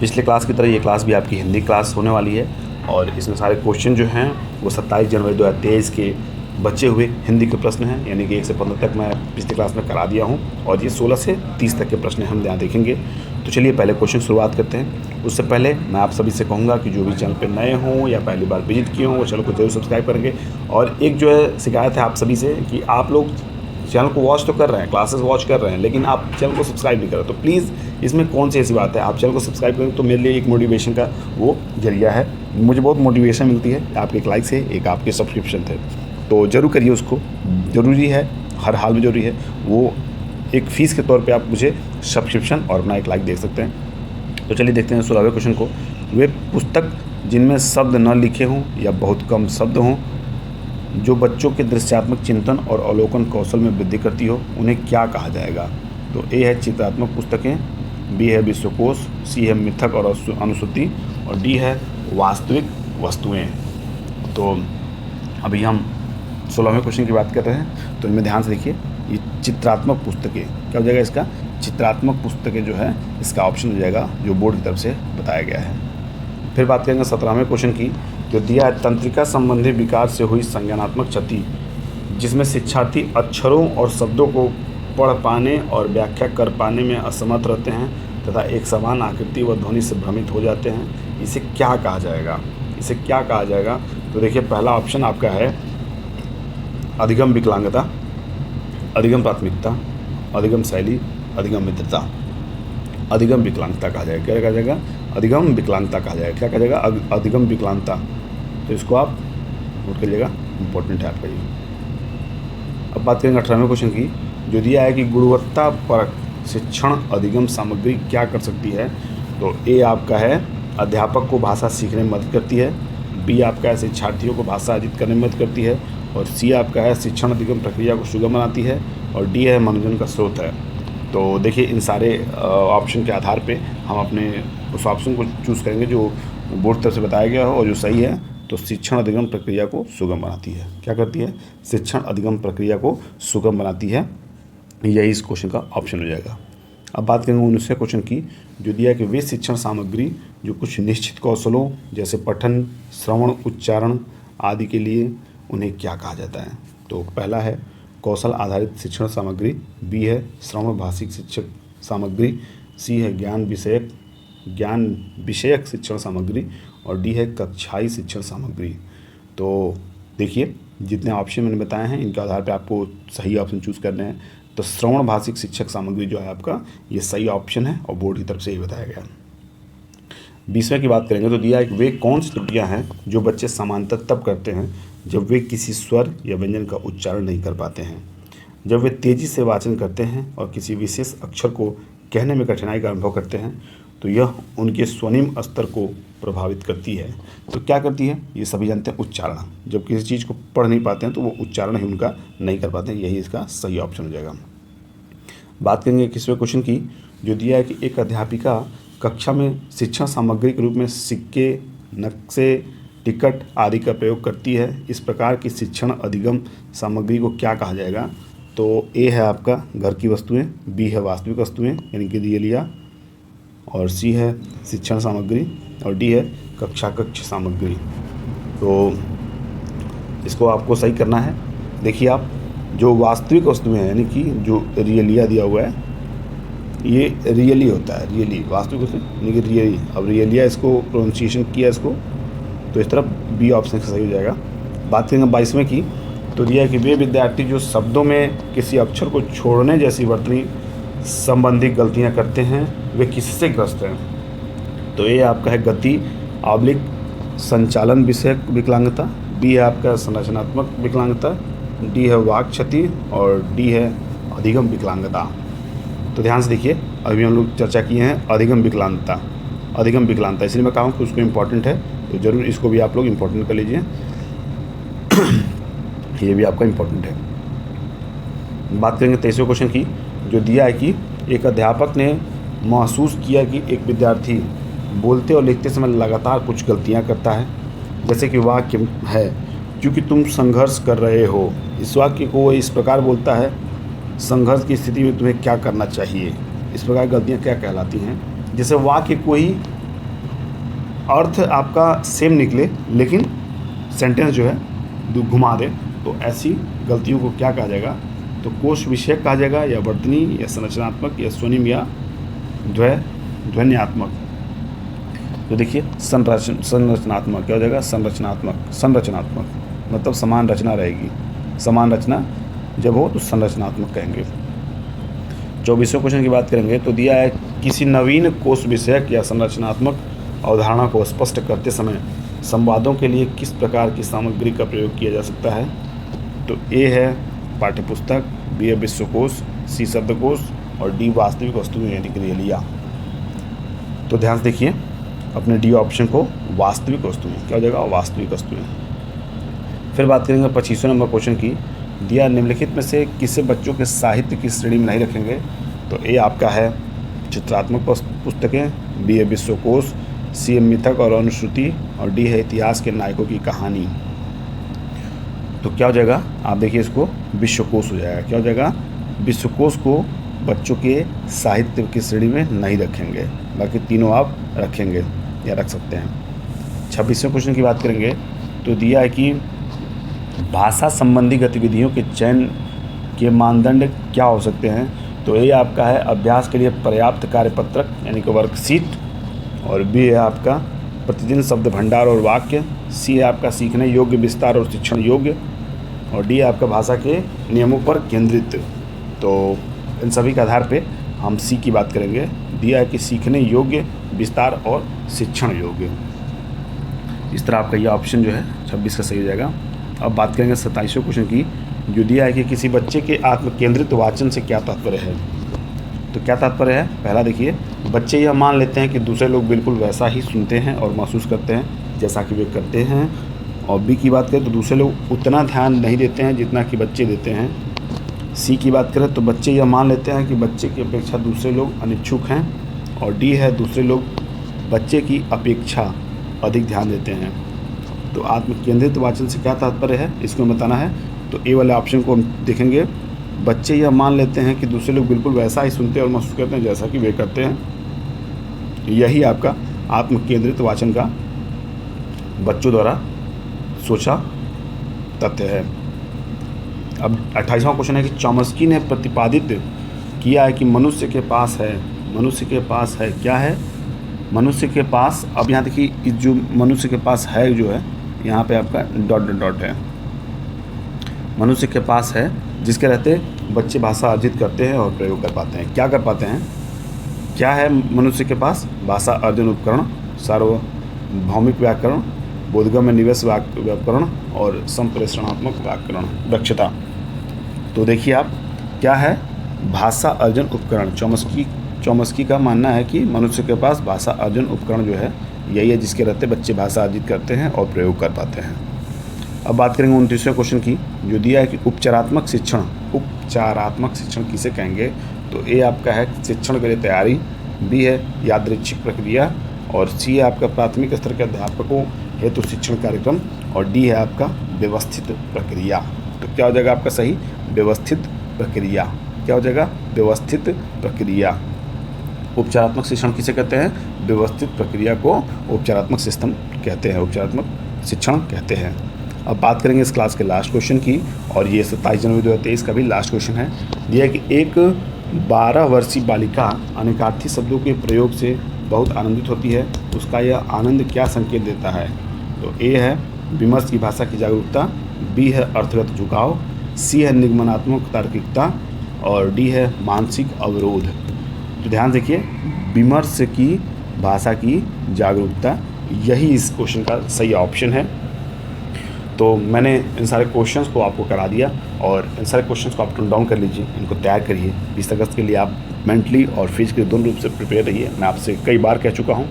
पिछले क्लास की तरह ये क्लास भी आपकी हिंदी क्लास होने वाली है और इसमें सारे क्वेश्चन जो हैं वो 27 जनवरी 2023 के बचे हुए हिंदी के प्रश्न हैं, यानी कि 1 से 15 तक मैं पिछली क्लास में करा दिया हूँ और ये 16 से 30 तक के प्रश्न हम यहाँ देखेंगे। तो चलिए पहले क्वेश्चन शुरुआत करते हैं। उससे पहले मैं आप सभी से कहूँगा कि जो भी चैनल पे नए हों या पहली बार विजिट किए हों वो चैनल को जरूर सब्सक्राइब करेंगे। और एक जो है शिकायत है आप सभी से कि आप लोग चैनल को वॉच तो कर रहे हैं, क्लासेस वॉच कर रहे हैं, लेकिन आप चैनल को सब्सक्राइब नहीं कर रहे। तो प्लीज़ इसमें कौन सी ऐसी बात है, आप चैनल को सब्सक्राइब करें तो मेरे लिए एक मोटिवेशन का वो जरिया है। मुझे बहुत मोटिवेशन मिलती है आपके एक लाइक से, एक आपके सब्सक्रिप्शन थे, तो ज़रूर करिए उसको, ज़रूरी है, हर हाल में ज़रूरी है। वो एक फ़ीस के तौर पे आप मुझे सब्सक्रिप्शन और अपना एक लाइक दे सकते हैं। तो चलिए देखते हैं 16वें क्वेश्चन को। वे पुस्तक जिनमें शब्द न लिखे हों या बहुत कम शब्द हों, जो बच्चों के दृश्यात्मक चिंतन और अवलोकन कौशल में वृद्धि करती हो, उन्हें क्या कहा जाएगा? तो ए है चित्रात्मक पुस्तकें, बी है विश्वकोश, सी है मिथक और अनुश्रुति और डी है वास्तविक वस्तुएं। तो अभी हम 16वें क्वेश्चन की बात कर रहे हैं, तो इनमें ध्यान से देखिए। ये चित्रात्मक पुस्तकें क्या हो जाएगा इसका? चित्रात्मक पुस्तकें जो है इसका ऑप्शन हो जाएगा जो बोर्ड की तरफ से बताया गया है। फिर बात करेंगे 17वें क्वेश्चन की, जो दिया है तंत्रिका संबंधी विकार से हुई संज्ञानात्मक क्षति, जिसमें शिक्षार्थी अक्षरों और शब्दों को पढ़ पाने और व्याख्या कर पाने में असमर्थ रहते हैं तथा एक समान आकृति व ध्वनि से भ्रमित हो जाते हैं, इसे क्या कहा जाएगा? इसे क्या कहा जाएगा? तो देखिए पहला ऑप्शन आपका है अधिगम विकलांगता, अधिगम प्राथमिकता, अधिगम शैली, अधिगम मित्रता। अधिगम विकलांगता कहा जाएगा। क्या कहा जाएगा? अधिगम विकलांगता कहा जाएगा। क्या कहा जाएगा? अधिगम विकलांगता। तो इसको आप नोट कर लीजिएगा, इंपॉर्टेंट है आपका ये। अब बात करेंगे 18वें क्वेश्चन की, जो दिया है कि गुणवत्ता परक शिक्षण अधिगम सामग्री क्या कर सकती है? तो ए आपका है अध्यापक को भाषा सीखने में मदद करती है, बी आपका है शिक्षार्थियों को भाषा अर्जित करने में मदद करती है और सी आपका है शिक्षण अधिगम प्रक्रिया को सुगम बनाती है और डी है मनोरंजन का स्रोत है। तो देखिए इन सारे ऑप्शन के आधार पे हम अपने उस ऑप्शन को चूज़ करेंगे जो बोर्ड तरफ से बताया गया हो और जो सही है। तो शिक्षण अधिगम प्रक्रिया को सुगम बनाती है। क्या करती है? शिक्षण अधिगम प्रक्रिया को सुगम बनाती है। यही इस क्वेश्चन का ऑप्शन हो जाएगा। अब बात करेंगे 19वें क्वेश्चन की, जो दिया है कि वे शिक्षण सामग्री जो कुछ निश्चित कौशलों जैसे पठन, श्रवण, उच्चारण आदि के लिए उन्हें क्या कहा जाता है? तो पहला है कौशल आधारित शिक्षण सामग्री, बी है श्रवण भाषिक शिक्षक सामग्री, सी है ज्ञान विषयक शिक्षण सामग्री और डी है कक्षाई शिक्षण सामग्री। तो देखिए जितने ऑप्शन मैंने बताए हैं इनके आधार पर आपको सही ऑप्शन चूज़ करने हैं। तो श्रवण भाषिक शिक्षक सामग्री जो है आपका ये सही ऑप्शन है और बोर्ड की तरफ से ही बताया गया। 20वें की बात करेंगे, तो दिया है कि वे कौन सी त्रुटियां हैं जो बच्चे सामान्यतः तब करते हैं जब वे किसी स्वर या व्यंजन का उच्चारण नहीं कर पाते हैं, जब वे तेज़ी से वाचन करते हैं और किसी विशेष अक्षर को कहने में कठिनाई का अनुभव करते हैं, तो यह उनके स्वनिम स्तर को प्रभावित करती है। तो क्या करती है? ये सभी जानते हैं, उच्चारण। जब किसी चीज़ को पढ़ नहीं पाते हैं तो वो उच्चारण ही उनका नहीं कर पाते हैं। यही इसका सही ऑप्शन हो जाएगा। बात करेंगे 21वें क्वेश्चन की, जो दिया है कि एक अध्यापिका कक्षा में शिक्षण सामग्री के रूप में सिक्के, नक्शे, टिकट आदि का प्रयोग करती है। इस प्रकार की शिक्षण अधिगम सामग्री को क्या कहा जाएगा? तो ए है आपका घर की वस्तुएं, बी है वास्तविक वस्तुएं यानी कि रियलिया और सी है शिक्षण सामग्री और डी है कक्ष सामग्री। तो इसको आपको सही करना है। देखिए आप जो वास्तविक वस्तुएं हैं यानी कि जो रियलिया दिया हुआ है ये रियली होता है, रियली वास्तविक वस्तु यानी कि रियली। अब रियलिया इसको प्रोनाउंसिएशन किया इसको, तो इस तरफ बी ऑप्शन सही हो जाएगा। बात करेंगे 22वें की, तो दिया है कि वे विद्यार्थी जो शब्दों में किसी अक्षर को छोड़ने जैसी वर्तनी संबंधी गलतियां करते हैं वे किससे ग्रस्त हैं? तो ये आपका है गति आब्लिक संचालन विषयक विकलांगता, बी है आपका संरचनात्मक विकलांगता, डी है वाक क्षति और डी है अधिगम विकलांगता। तो ध्यान से देखिए, अभी हम लोग चर्चा किए हैं अधिगम विकलांगता, इसलिए मैं कहूँ कि उसको इम्पॉर्टेंट है, तो ज़रूर इसको भी आप लोग इम्पोर्टेंट कर लीजिए। ये भी आपका इम्पोर्टेंट है। बात करेंगे 23वें क्वेश्चन की, जो दिया है कि एक अध्यापक ने महसूस किया कि एक विद्यार्थी बोलते और लिखते समय लगातार कुछ गलतियां करता है, जैसे कि वाक्य है क्योंकि तुम संघर्ष कर रहे हो। इस वाक्य को वो इस प्रकार बोलता है, संघर्ष की स्थिति में तुम्हें क्या करना चाहिए। इस प्रकार गलतियाँ क्या कहलाती हैं? जैसे वाक्य को ही अर्थ आपका सेम निकले लेकिन सेंटेंस जो है घुमा दे, तो ऐसी गलतियों को क्या कहा जाएगा? तो कोश विषयक कहा जाएगा, या वर्तनी, या संरचनात्मक, या स्वनिम, या ध्वन्यात्मक। तो देखिए संरचनात्मक क्या हो जाएगा? संरचनात्मक मतलब समान रचना रहेगी। समान रचना जब हो तो संरचनात्मक कहेंगे। 24वें क्वेश्चन की बात करेंगे तो दिया है किसी नवीन कोश विषयक या संरचनात्मक अवधारणा को स्पष्ट करते समय संवादों के लिए किस प्रकार की सामग्री का प्रयोग किया जा सकता है? तो ए है पाठ्यपुस्तक, बी है विश्वकोश, सी शब्दकोश, और डी वास्तविक वस्तुएं यानी कि रियलिया। तो ध्यान से देखिए अपने डी ऑप्शन को, वास्तविक वस्तुएं क्या हो जाएगा? वास्तविक वस्तुएं। फिर बात करेंगे 25वें नंबर क्वेश्चन की। दिया निम्नलिखित में से किसे बच्चों के साहित्य की श्रेणी में नहीं रखेंगे? तो ए आपका है चित्रात्मक पुस्तकें, बी है विश्वकोश, सी है मिथक और अनुश्रुति, और डी है इतिहास के नायकों की कहानी। तो क्या हो जाएगा? आप देखिए इसको विश्वकोश हो जाएगा। क्या हो जाएगा? विश्वकोश को बच्चों के साहित्य की श्रेणी में नहीं रखेंगे, बाकी तीनों आप रखेंगे या रख सकते हैं। 26वें क्वेश्चन की बात करेंगे तो दिया है कि भाषा संबंधी गतिविधियों के चयन के मानदंड क्या हो सकते हैं? तो ये आपका है अभ्यास के लिए पर्याप्त कार्यपत्रक यानी कि वर्कशीट, और बी है आपका प्रतिदिन शब्द भंडार और वाक्य, सी है आपका सीखने योग्य विस्तार और शिक्षण योग्य, और डी है आपका भाषा के नियमों पर केंद्रित। तो इन सभी के आधार पे हम सी की बात करेंगे। दिया है कि सीखने योग्य, विस्तार और शिक्षण योग्य। इस तरह आपका यह ऑप्शन जो है 26 का सही हो जाएगा। अब बात करेंगे 27वें क्वेश्चन की, जो दिया है कि किसी बच्चे के आत्मकेंद्रित वाचन से क्या तात्पर्य है? तो क्या तात्पर्य है? पहला देखिए, बच्चे यह मान लेते हैं कि दूसरे लोग बिल्कुल वैसा ही सुनते हैं और महसूस करते हैं जैसा कि वे करते हैं। और बी की बात करें तो दूसरे लोग उतना ध्यान नहीं देते हैं जितना कि बच्चे देते हैं। सी की बात करें तो बच्चे यह मान लेते हैं कि बच्चे की अपेक्षा दूसरे लोग अनिच्छुक हैं। और डी है दूसरे लोग बच्चे की अपेक्षा अधिक ध्यान देते हैं। तो आत्मकेंद्रित वाचन से क्या तात्पर्य है, इसको बताना है। तो ए वाले ऑप्शन को हम देखेंगे। बच्चे यह मान लेते हैं कि दूसरे लोग बिल्कुल वैसा ही सुनते हैं और महसूस करते हैं जैसा कि वे करते हैं। यही आपका आत्मकेंद्रित वाचन का बच्चों द्वारा सोचा तथ्य है। अब 28वां क्वेश्चन है कि चॉम्स्की ने प्रतिपादित किया है कि मनुष्य के पास है क्या है? मनुष्य के पास, अब यहाँ देखिए जो मनुष्य के पास है जो है यहाँ पे आपका डॉट है। मनुष्य के पास है जिसके रहते बच्चे भाषा अर्जित करते हैं और प्रयोग कर पाते हैं। क्या कर पाते हैं? क्या है मनुष्य के पास? भाषा अर्जन उपकरण, सार्वभौमिक व्याकरण, बोधगम्य निवेश व्याकरण और संप्रेषणात्मक व्याकरण दक्षता। तो देखिए आप क्या है? भाषा अर्जन उपकरण। चॉम्स्की का मानना है कि मनुष्य के पास भाषा अर्जन उपकरण जो है यही है जिसके रहते बच्चे भाषा अर्जित करते हैं और प्रयोग कर पाते हैं। अब बात करेंगे 29वें क्वेश्चन की, जो दिया है कि उपचारात्मक शिक्षण किसे कहेंगे? तो ए आपका है शिक्षण के लिए तैयारी, बी है यादृच्छिक प्रक्रिया, और सी है आपका प्राथमिक स्तर के अध्यापकों हेतु शिक्षण कार्यक्रम, और डी है आपका व्यवस्थित प्रक्रिया। तो क्या हो जाएगा आपका सही? व्यवस्थित प्रक्रिया। क्या हो जाएगा? व्यवस्थित प्रक्रिया। उपचारात्मक शिक्षण किसे कहते हैं? व्यवस्थित प्रक्रिया को उपचारात्मक सिस्टम कहते हैं, उपचारात्मक शिक्षण कहते हैं। अब बात करेंगे इस क्लास के लास्ट क्वेश्चन की, और ये 27 जनवरी 2023 का भी लास्ट क्वेश्चन है। यह है कि एक 12 वर्षीय बालिका अनेकार्थी शब्दों के प्रयोग से बहुत आनंदित होती है, उसका यह आनंद क्या संकेत देता है? तो ए है विमर्श की भाषा की जागरूकता, बी है अर्थगत झुकाव, सी है निगमनात्मक तार्किकता, और डी है मानसिक अवरोध। तो ध्यान देखिए, विमर्श की भाषा की जागरूकता, यही इस क्वेश्चन का सही ऑप्शन है। तो मैंने इन सारे क्वेश्चंस को आपको करा दिया, और इन सारे क्वेश्चंस को आप टोन डाउन कर लीजिए, इनको तैयार करिए। 20 अगस्त के लिए आप मेंटली और फिजिकली दोनों रूप से प्रिपेयर रहिए। मैं आपसे कई बार कह चुका हूँ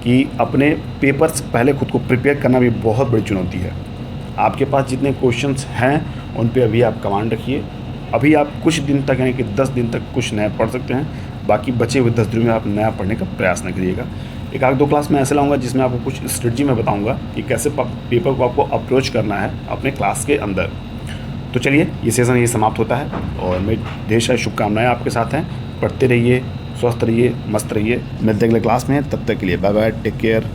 कि अपने पेपर से पहले खुद को प्रिपेयर करना भी बहुत बड़ी चुनौती है। आपके पास जितने क्वेश्चंस हैं उन पे अभी आप कमांड रखिए। अभी आप कुछ दिन तक यानी कि 10 दिन तक कुछ नया पढ़ सकते हैं, बाकी बचे हुए 10 दिनों में आप नया पढ़ने का प्रयास न करिएगा। एक आध दो क्लास में ऐसे लाऊंगा जिसमें आपको कुछ स्ट्रेटजी में बताऊंगा कि कैसे पेपर को आपको अप्रोच करना है अपने क्लास के अंदर। तो चलिए, ये सेशन ये समाप्त होता है, और मेरी ढेर सारी शुभकामनाएं आपके साथ हैं। पढ़ते रहिए, स्वस्थ रहिए, मस्त रहिए। मिलते अगले क्लास में, तब तक के लिए बाय बाय, टेक केयर।